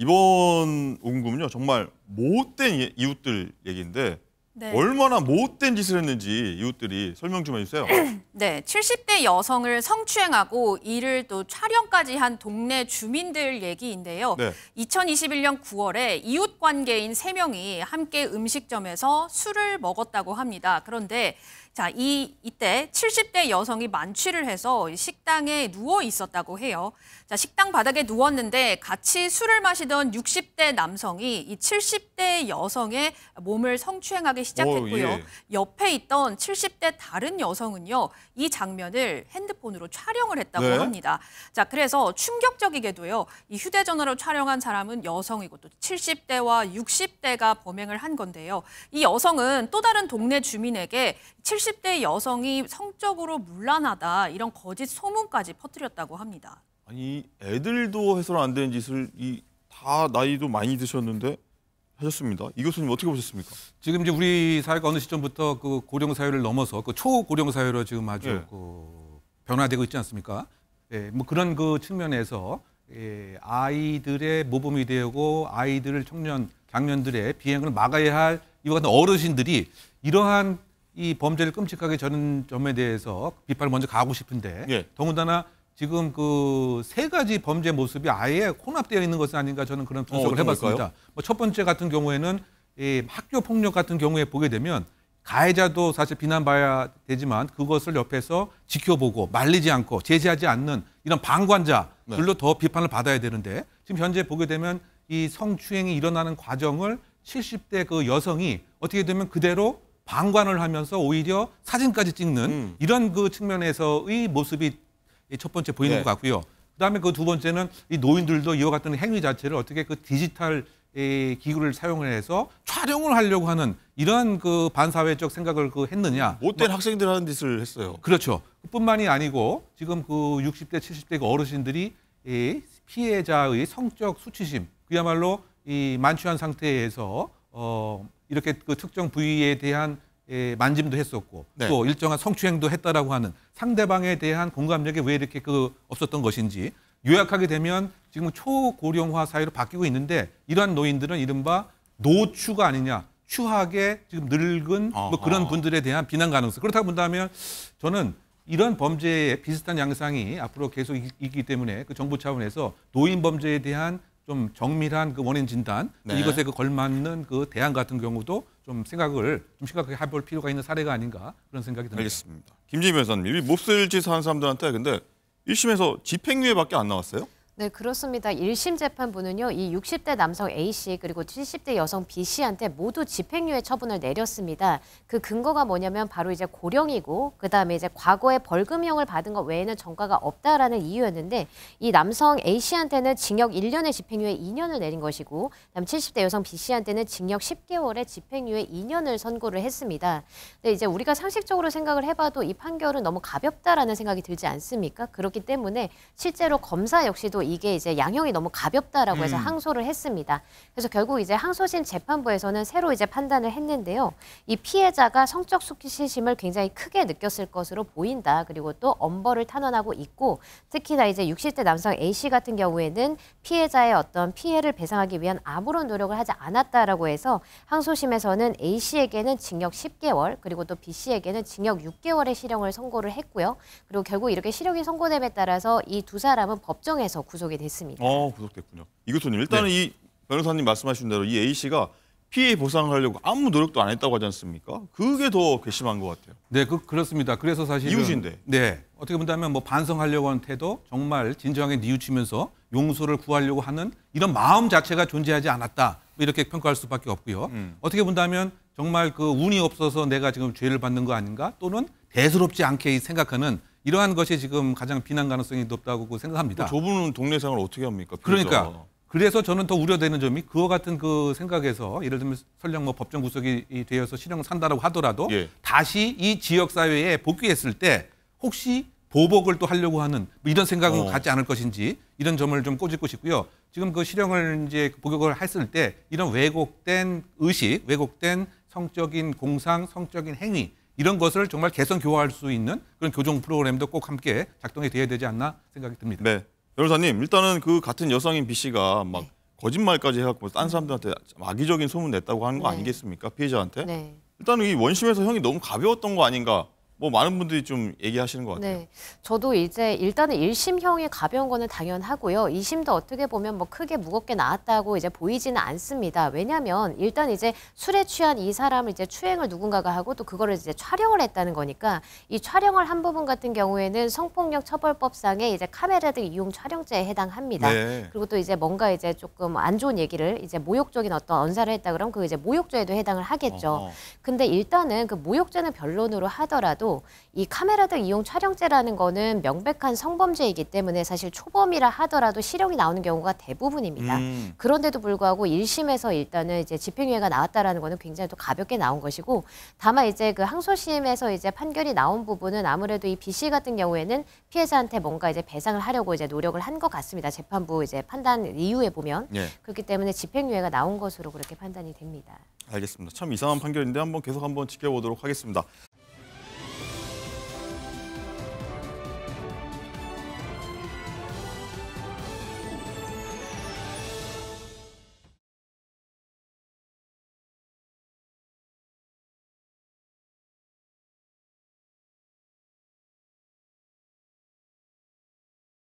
이번 오금금은요 정말 못된 이웃들 얘기인데 네. 얼마나 못된 짓을 했는지 이웃들이 설명 좀 해주세요. 네, 70대 여성을 성추행하고 이를 또 촬영까지 한 동네 주민들 얘기인데요. 네. 2021년 9월에 이웃 관계인 3명이 함께 음식점에서 술을 먹었다고 합니다. 그런데 자, 이때 70대 여성이 만취를 해서 식당에 누워 있었다고 해요. 자, 식당 바닥에 누웠는데 같이 술을 마시던 60대 남성이 이 70대 여성의 몸을 성추행하기 시작했고요. 예. 옆에 있던 70대 다른 여성은요, 이 장면을 핸드폰으로 촬영을 했다고 네. 합니다. 자, 그래서 충격적이게도요, 이 휴대전화로 촬영한 사람은 여성이고 또 70대와 60대가 범행을 한 건데요. 이 여성은 또 다른 동네 주민에게 70대 여성이 성적으로 문란하다 이런 거짓 소문까지 퍼뜨렸다고 합니다. 아니 애들도 해서는 안 되는 짓을 다 나이도 많이 드셨는데 하셨습니다. 이 교수님 어떻게 보셨습니까? 지금 이제 우리 사회가 어느 시점부터 그 고령 사회를 넘어서 그 초고령 사회로 지금 아주 예. 변화되고 있지 않습니까? 예, 뭐 그런 그 측면에서 아이들의 모범이 되고 아이들, 장년들의 비행을 막아야 할 이와 같은 어르신들이 이러한 이 범죄를 끔찍하게 저는 점에 대해서 비판을 먼저 가고 싶은데 예. 더군다나 지금 그 3가지 범죄 모습이 아예 혼합되어 있는 것은 아닌가 저는 그런 분석을 해봤습니다. 뭐 첫 번째 같은 경우에는 이 학교 폭력 같은 경우에 보게 되면 가해자도 사실 비난받아야 되지만 그것을 옆에서 지켜보고 말리지 않고 제지하지 않는 이런 방관자들로 더 비판을 받아야 되는데 지금 현재 보게 되면 이 성추행이 일어나는 과정을 70대 그 여성이 어떻게 되면 그대로 방관을 하면서 오히려 사진까지 찍는 이런 그 측면에서의 모습이 첫 번째 보이는 것 같고요. 그다음에 그 두 번째는 이 노인들도 이와 같은 행위 자체를 어떻게 그 디지털 기구를 사용을 해서 촬영을 하려고 하는 이런 그 반사회적 생각을 했느냐. 못된 학생들 하는 짓을 했어요. 그렇죠. 뿐만이 아니고 지금 그 60대, 70대 그 어르신들이 이 피해자의 성적 수치심, 그야말로 이 만취한 상태에서 이렇게 그 특정 부위에 대한 만짐도 했었고 네. 또 일정한 성추행도 했다라고 하는 상대방에 대한 공감력이 왜 이렇게 없었던 것인지 요약하게 되면 지금 초고령화 사회로 바뀌고 있는데 이러한 노인들은 이른바 노추가 아니냐, 추하게 지금 늙은 뭐 그런 분들에 대한 비난 가능성. 그렇다고 본다면 저는 이런 범죄에 비슷한 양상이 앞으로 계속 있기 때문에 그 정부 차원에서 노인 범죄에 대한 좀 정밀한 그 원인 진단, 네. 이것에 그 걸맞는 그 대안 같은 경우도 좀 생각을 좀 심각하게 해볼 필요가 있는 사례가 아닌가 그런 생각이 듭니다. 알겠습니다. 김지미 변호사님, 이 몹쓸 짓 하는 사람들한테 근데 1심에서 집행유예밖에 안 나왔어요? 네, 그렇습니다. 1심 재판부는요, 이 60대 남성 A씨 그리고 70대 여성 B씨한테 모두 집행유예 처분을 내렸습니다. 그 근거가 뭐냐면 바로 이제 고령이고 그다음에 이제 과거에 벌금형을 받은 것 외에는 전과가 없다라는 이유였는데 이 남성 A씨한테는 징역 1년에 집행유예 2년을 내린 것이고 그다음 70대 여성 B씨한테는 징역 10개월에 집행유예 2년을 선고를 했습니다. 근데 이제 우리가 상식적으로 생각을 해봐도 이 판결은 너무 가볍다라는 생각이 들지 않습니까? 그렇기 때문에 실제로 검사 역시도 이게 이제 양형이 너무 가볍다라고 해서 항소를 했습니다. 그래서 결국 이제 항소심 재판부에서는 새로 이제 판단을 했는데요. 이 피해자가 성적 수치심을 굉장히 크게 느꼈을 것으로 보인다. 그리고 또 엄벌을 탄원하고 있고 특히나 이제 60대 남성 A씨 같은 경우에는 피해자의 어떤 피해를 배상하기 위한 아무런 노력을 하지 않았다라고 해서 항소심에서는 A씨에게는 징역 10개월 그리고 또 B씨에게는 징역 6개월의 실형을 선고를 했고요. 그리고 결국 이렇게 실형이 선고됨에 따라서 이 두 사람은 법정에서 구속이 됐습니다. 구속됐군요. 이 교수님, 일단은 네. 이 변호사님 말씀하신 대로 이 A씨가 피해 보상을 하려고 아무 노력도 안 했다고 하지 않습니까? 그게 더 괘씸한 것 같아요. 네, 그렇습니다. 그래서 사실 이웃인데. 네, 어떻게 본다면 뭐 반성하려고 하는 태도, 정말 진정하게 뉘우치면서 용서를 구하려고 하는 이런 마음 자체가 존재하지 않았다. 뭐 이렇게 평가할 수밖에 없고요. 어떻게 본다면 정말 그 운이 없어서 내가 지금 죄를 받는 거 아닌가? 또는 대수롭지 않게 생각하는 이러한 것이 지금 가장 비난 가능성이 높다고 생각합니다. 저분은 동네 생활을 어떻게 합니까? 그러니까 그래서 저는 더 우려되는 점이 그와 같은 그 생각에서 예를 들면 설령 뭐 법정 구속이 되어서 실형을 산다라고 하더라도 예. 다시 이 지역 사회에 복귀했을 때 혹시 보복을 또 하려고 하는 뭐 이런 생각은 갖지 않을 것인지 이런 점을 좀 꼬집고 싶고요. 지금 그 실형을 이제 복역을 했을 때 이런 왜곡된 의식, 왜곡된 성적인 공상, 성적인 행위 이런 것을 정말 개선 교화할 수 있는 그런 교정 프로그램도 꼭 함께 작동이 돼야 되지 않나 생각이 듭니다. 네, 변호사님, 일단은 그 같은 여성인 B 씨가 막 거짓말까지 해갖고 딴 사람들한테 악의적인 소문 냈다고 하는 거 네. 아니겠습니까? 피해자한테. 네. 일단은 이 원심에서 형이 너무 가벼웠던 거 아닌가. 뭐 많은 분들이 좀 얘기하시는 것 같아요. 네, 저도 이제 일단은 1심형이 가벼운 거는 당연하고요. 2심도 어떻게 보면 뭐 크게 무겁게 나왔다고 이제 보이지는 않습니다. 왜냐하면 일단 이제 술에 취한 이 사람을 이제 추행을 누군가가 하고 또 그거를 이제 촬영을 했다는 거니까 이 촬영을 한 부분 같은 경우에는 성폭력 처벌법상의 이제 카메라 등 이용 촬영죄에 해당합니다. 네. 그리고 또 이제 뭔가 이제 조금 안 좋은 얘기를 이제 모욕적인 어떤 언사를 했다 그러면 그 이제 모욕죄에도 해당을 하겠죠. 어허. 근데 일단은 그 모욕죄는 변론으로 하더라도 이 카메라 등 이용 촬영죄라는 거는 명백한 성범죄이기 때문에 사실 초범이라 하더라도 실형이 나오는 경우가 대부분입니다. 그런데도 불구하고 1심에서 일단은 이제 집행유예가 나왔다라는 거는 굉장히 또 가볍게 나온 것이고 다만 이제 그 항소심에서 이제 판결이 나온 부분은 아무래도 이 B 씨 같은 경우에는 피해자한테 뭔가 이제 배상을 하려고 이제 노력을 한 것 같습니다. 재판부 이제 판단 이후에 보면 예. 그렇기 때문에 집행유예가 나온 것으로 그렇게 판단이 됩니다. 알겠습니다. 참 이상한 판결인데 한번 계속 한번 지켜보도록 하겠습니다.